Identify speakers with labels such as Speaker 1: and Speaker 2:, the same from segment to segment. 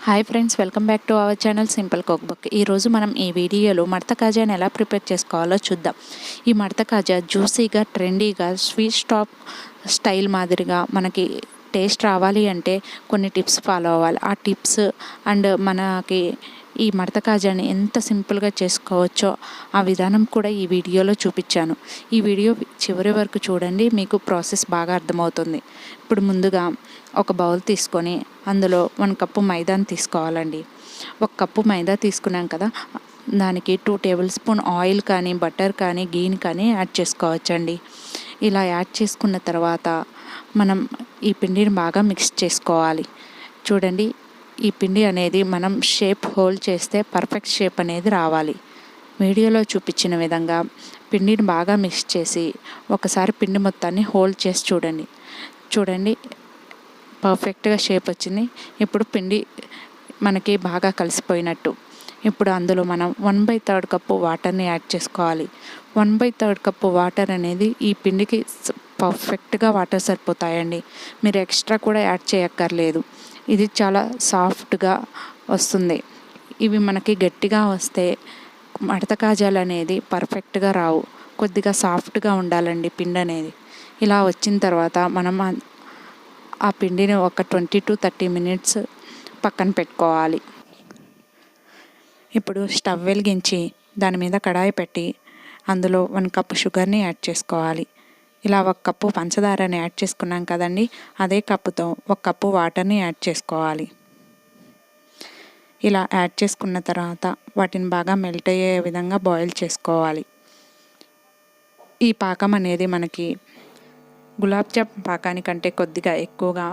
Speaker 1: Hi friends, welcome back to our channel simple cook book. ఈరోజు మనం ఈ వీడియోలో మడత కాజాని ఎలా ప్రిపేర్ చేసుకోవాలో చూద్దాం. ఈ మడత కాజా జ్యూసీగా, ట్రెండీగా, స్వీట్ స్టాప్ స్టైల్ మాదిరిగా మనకి టేస్ట్ రావాలి అంటే కొన్ని టిప్స్ ఫాలో అవ్వాలి. ఆ టిప్స్ అండ్ మనకి ఈ మడత కాజాని ఎంత సింపుల్గా చేసుకోవచ్చో ఆ విధానం కూడా ఈ వీడియోలో చూపించాను. ఈ వీడియో చివరి వరకు చూడండి, మీకు ప్రాసెస్ బాగా అర్థమవుతుంది. ఇప్పుడు ముందుగా ఒక బౌల్ తీసుకొని అందులో 1 కప్పు మైదాని తీసుకోవాలండి. 1 కప్పు మైదా తీసుకున్నాం కదా, దానికి 2 టేబుల్ స్పూన్ ఆయిల్ కానీ, బటర్ కానీ, గీని కానీ యాడ్ చేసుకోవచ్చండి. ఇలా యాడ్ చేసుకున్న తర్వాత మనం ఈ పిండిని బాగా మిక్స్ చేసుకోవాలి. చూడండి, ఈ పిండి అనేది మనం షేప్ హోల్డ్ చేస్తే పర్ఫెక్ట్ షేప్ అనేది రావాలి. వీడియోలో చూపించిన విధంగా పిండిని బాగా మిక్స్ చేసి ఒకసారి పిండి మొత్తాన్ని హోల్డ్ చేసి చూడండి పర్ఫెక్ట్గా షేప్ వచ్చింది. ఇప్పుడు పిండి మనకి బాగా కలిసిపోయినట్టు. ఇప్పుడు అందులో మనం 1/3 కప్పు వాటర్ని యాడ్ చేసుకోవాలి. 1/3 కప్పు వాటర్ అనేది ఈ పిండికి పర్ఫెక్ట్గా వాటర్ సరిపోతాయండి. మీరు ఎక్స్ట్రా కూడా యాడ్ చేయక్కర్లేదు. ఇది చాలా సాఫ్ట్గా వస్తుంది. ఇవి మనకి గట్టిగా వస్తే మడత కాజాలు అనేది పర్ఫెక్ట్గా రావు. కొద్దిగా సాఫ్ట్గా ఉండాలండి పిండి అనేది. ఇలా వచ్చిన తర్వాత మనం ఆ పిండిని ఒక 20 to 30 మినిట్స్ పక్కన పెట్టుకోవాలి. ఇప్పుడు స్టవ్ వెలిగించి దాని మీద కడాయి పెట్టి అందులో 1 కప్పు షుగర్ని యాడ్ చేసుకోవాలి. ఇలా 1 కప్పు పంచదారని యాడ్ చేసుకున్నాం కదండి, అదే కప్పుతో 1 కప్పు వాటర్ని యాడ్ చేసుకోవాలి. ఇలా యాడ్ చేసుకున్న తర్వాత వాటిని బాగా మెల్ట్ అయ్యే విధంగా బాయిల్ చేసుకోవాలి. ఈ పాకం అనేది మనకి గులాబ్ జామ్ పాకానికంటే కొద్దిగా ఎక్కువగా,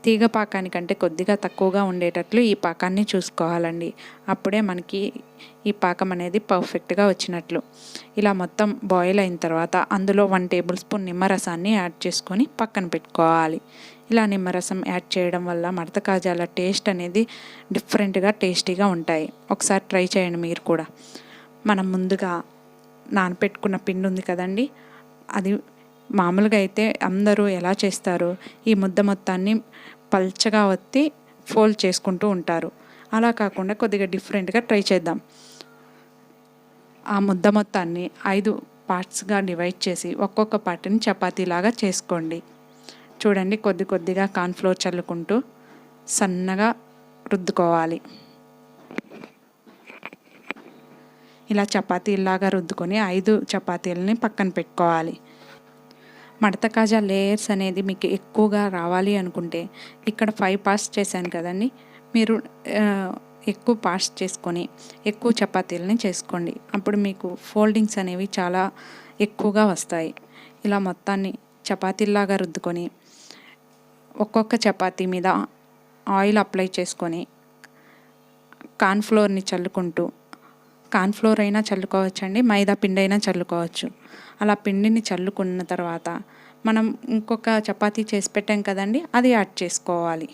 Speaker 1: తీగ పాకానికంటే కొద్దిగా తక్కువగా ఉండేటట్లు ఈ పాకాన్ని చూసుకోవాలండి. అప్పుడే మనకి ఈ పాకం అనేది పర్ఫెక్ట్గా వచ్చినట్లు. ఇలా మొత్తం బాయిల్ అయిన తర్వాత అందులో 1 టేబుల్ స్పూన్ నిమ్మరసాన్ని యాడ్ చేసుకొని పక్కన పెట్టుకోవాలి. ఇలా నిమ్మరసం యాడ్ చేయడం వల్ల మడత కాజాల టేస్ట్ అనేది డిఫరెంట్గా, టేస్టీగా ఉంటాయి. ఒకసారి ట్రై చేయండి మీరు కూడా. మనం ముందుగా నానపెట్టుకున్న పిండి ఉంది కదండి, అది మామూలుగా అయితే అందరూ ఎలా చేస్తారు, ఈ ముద్ద మొత్తాన్ని పల్చగా ఒత్తి ఫోల్డ్ చేసుకుంటూ ఉంటారు. అలా కాకుండా కొద్దిగా డిఫరెంట్గా ట్రై చేద్దాం. ఆ ముద్ద మొత్తాన్ని 5 పార్ట్స్గా డివైడ్ చేసి ఒక్కొక్క పార్ట్ని చపాతీలాగా చేసుకోండి. చూడండి, కొద్ది కొద్దిగా కార్న్ఫ్లోర్ చల్లుకుంటూ సన్నగా రుద్దుకోవాలి. ఇలా చపాతీలాగా రుద్దుకొని 5 చపాతీలని పక్కన పెట్టుకోవాలి. మడత కాజా లేయర్స్ అనేది మీకు ఎక్కువగా రావాలి అనుకుంటే ఇక్కడ 5 పార్ట్స్ చేశాను కదండి, మీరు ఎక్కువ పార్ట్స్ చేసుకొని ఎక్కువ చపాతీలని చేసుకోండి. అప్పుడు మీకు ఫోల్డింగ్స్ అనేవి చాలా ఎక్కువగా వస్తాయి. ఇలా మొత్తాన్ని చపాతీలాగా రుద్దుకొని ఒక్కొక్క చపాతీ మీద ఆయిల్ అప్లై చేసుకొని కార్న్ఫ్లోర్ని చల్లుకుంటూ, కార్న్ఫ్లోర్ అయినా చల్లుకోవచ్చండి, మైదా పిండి అయినా చల్లుకోవచ్చు. అలా పిండిని చల్లుకున్న తర్వాత మనం ఇంకొక చపాతీ చేసి పెట్టాం కదండి, అది యాడ్ చేసుకోవాలి.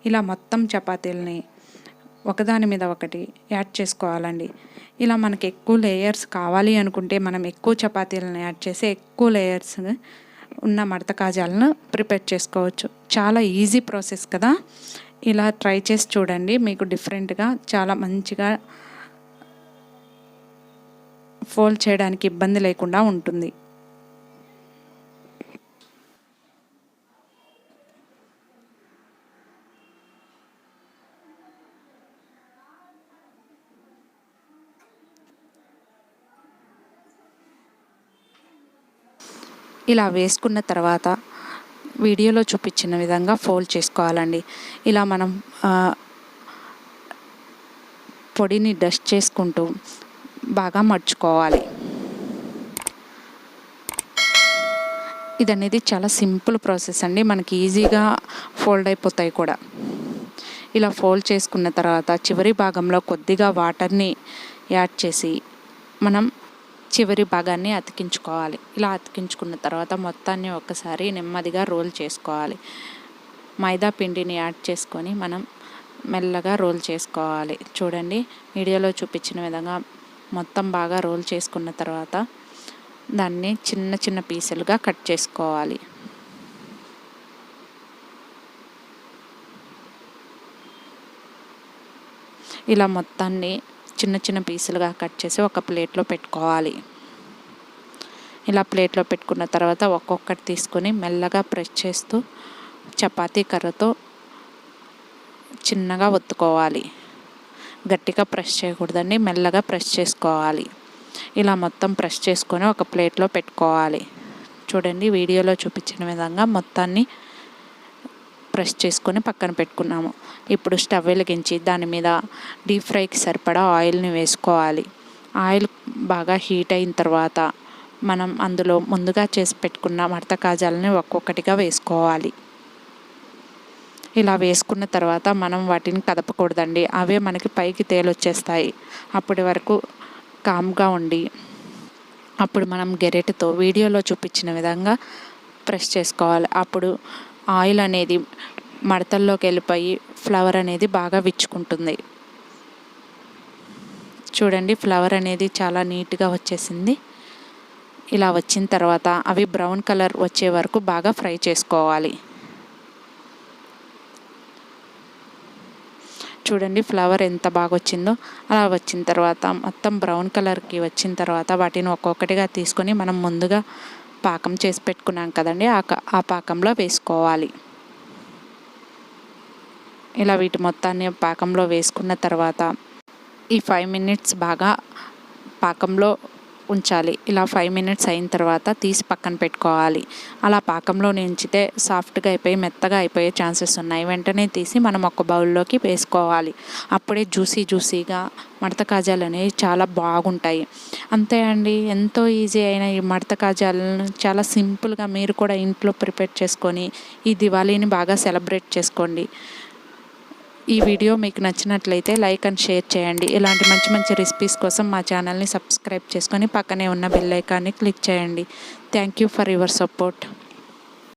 Speaker 1: ఇలా మొత్తం చపాతీలని ఒకదాని మీద ఒకటి యాడ్ చేసుకోవాలండి. ఇలా మనకి ఎక్కువ లేయర్స్ కావాలి అనుకుంటే మనం ఎక్కువ చపాతీలను యాడ్ చేసి ఎక్కువ లేయర్స్ ఉన్న మడత కాజాలను ప్రిపేర్ చేసుకోవచ్చు. చాలా ఈజీ ప్రాసెస్ కదా. ఇలా ట్రై చేసి చూడండి, మీకు డిఫరెంట్గా చాలా మంచిగా ఫోల్డ్ చేయడానికి ఇబ్బంది లేకుండా ఉంటుంది. ఇలా వేసుకున్న తర్వాత వీడియోలో చూపించిన విధంగా ఫోల్డ్ చేసుకోవాలండి. ఇలా మనం పొడిని డస్ట్ చేసుకుంటూ బాగా మడుచుకోవాలి. ఇది అనేది చాలా సింపుల్ ప్రాసెస్ అండి, మనకి ఈజీగా ఫోల్డ్ అయిపోతాయి కూడా. ఇలా ఫోల్డ్ చేసుకున్న తర్వాత చివరి భాగంలో కొద్దిగా వాటర్ని యాడ్ చేసి మనం చివరి భాగాన్ని అతికించుకోవాలి. ఇలా అతికించుకున్న తర్వాత మొత్తాన్ని ఒక్కసారి నెమ్మదిగా రోల్ చేసుకోవాలి. మైదా పిండిని యాడ్ చేసుకొని మనం మెల్లగా రోల్ చేసుకోవాలి. చూడండి, వీడియోలో చూపించిన విధంగా మొత్తం బాగా రోల్ చేసుకున్న తర్వాత దాన్ని చిన్న చిన్న పీసులుగా కట్ చేసుకోవాలి. ఇలా మొత్తాన్ని చిన్న చిన్న పీసులుగా కట్ చేసి ఒక ప్లేట్లో పెట్టుకోవాలి. ఇలా ప్లేట్లో పెట్టుకున్న తర్వాత ఒక్కొక్కటి తీసుకొని మెల్లగా ప్రెస్ చేస్తూ చపాతీ కర్రతో చిన్నగా ఒత్తుకోవాలి. గట్టిగా ప్రెస్ చేయకూడదండి, మెల్లగా ప్రెస్ చేసుకోవాలి. ఇలా మొత్తం ప్రెస్ చేసుకొని ఒక ప్లేట్లో పెట్టుకోవాలి. చూడండి, వీడియోలో చూపించిన విధంగా మొత్తాన్ని ప్రెస్ చేసుకొని పక్కన పెట్టుకున్నాము. ఇప్పుడు స్టవ్ వెలిగించి దాని మీద డీప్ ఫ్రైకి సరిపడా ఆయిల్ని వేసుకోవాలి. ఆయిల్ బాగా హీట్ అయిన తర్వాత మనం అందులో ముందుగా చేసి పెట్టుకున్న మడత కాజాలని ఒక్కొక్కటిగా వేసుకోవాలి. ఇలా వేసుకున్న తర్వాత మనం వాటిని కదపకూడదండి, అవే మనకి పైకి తేలొచ్చేస్తాయి. అప్పటి వరకు కామ్గా ఉండి అప్పుడు మనం గెరెట్తో వీడియోలో చూపించిన విధంగా ప్రెస్ చేసుకోవాలి. అప్పుడు ఆయిల్ అనేది మడతల్లోకి వెళ్ళిపోయి ఫ్లవర్ అనేది బాగా విచ్చుకుంటుంది. చూడండి, ఫ్లవర్ అనేది చాలా నీట్గా వచ్చేసింది. ఇలా వచ్చిన తర్వాత అవి బ్రౌన్ కలర్ వచ్చే వరకు బాగా ఫ్రై చేసుకోవాలి. చూడండి, ఫ్లవర్ ఎంత బాగా వచ్చిందో. అలా వచ్చిన తర్వాత మొత్తం బ్రౌన్ కలర్కి వచ్చిన తర్వాత వాటిని ఒక్కొక్కటిగా తీసుకొని మనం ముందుగా పాకం చేసి పెట్టుకున్నాం కదండి, ఆ పాకంలో వేసుకోవాలి. ఇలా వీటి మొత్తాన్ని పాకంలో వేసుకున్న తర్వాత ఈ 5 మినిట్స్ బాగా పాకంలో ఉంచాలి. ఇలా 5 మినిట్స్ అయిన తర్వాత తీసి పక్కన పెట్టుకోవాలి. అలా పాకంలో ఉంచితే సాఫ్ట్గా అయిపోయి మెత్తగా అయిపోయే ఛాన్సెస్ ఉన్నాయి. వెంటనే తీసి మనం ఒక బౌల్లోకి వేసుకోవాలి. అప్పుడే జ్యూసీగా మడత కాజాలు అనేవి చాలా బాగుంటాయి. అంతే అండి, ఎంతో ఈజీ అయిన ఈ మడత కాజాలను చాలా సింపుల్గా మీరు కూడా ఇంట్లో ప్రిపేర్ చేసుకొని ఈ దివాళీని బాగా సెలబ్రేట్ చేసుకోండి. ఈ వీడియో మీకు నచ్చినట్లయితే లైక్ అండ్ షేర్ చేయండి. ఇలాంటి మంచి మంచి రెసిపీస్ కోసం మా ఛానల్ని సబ్స్క్రైబ్ చేసుకొని పక్కనే ఉన్న బెల్ ఐకాన్ని క్లిక్ చేయండి. Thank you for your support.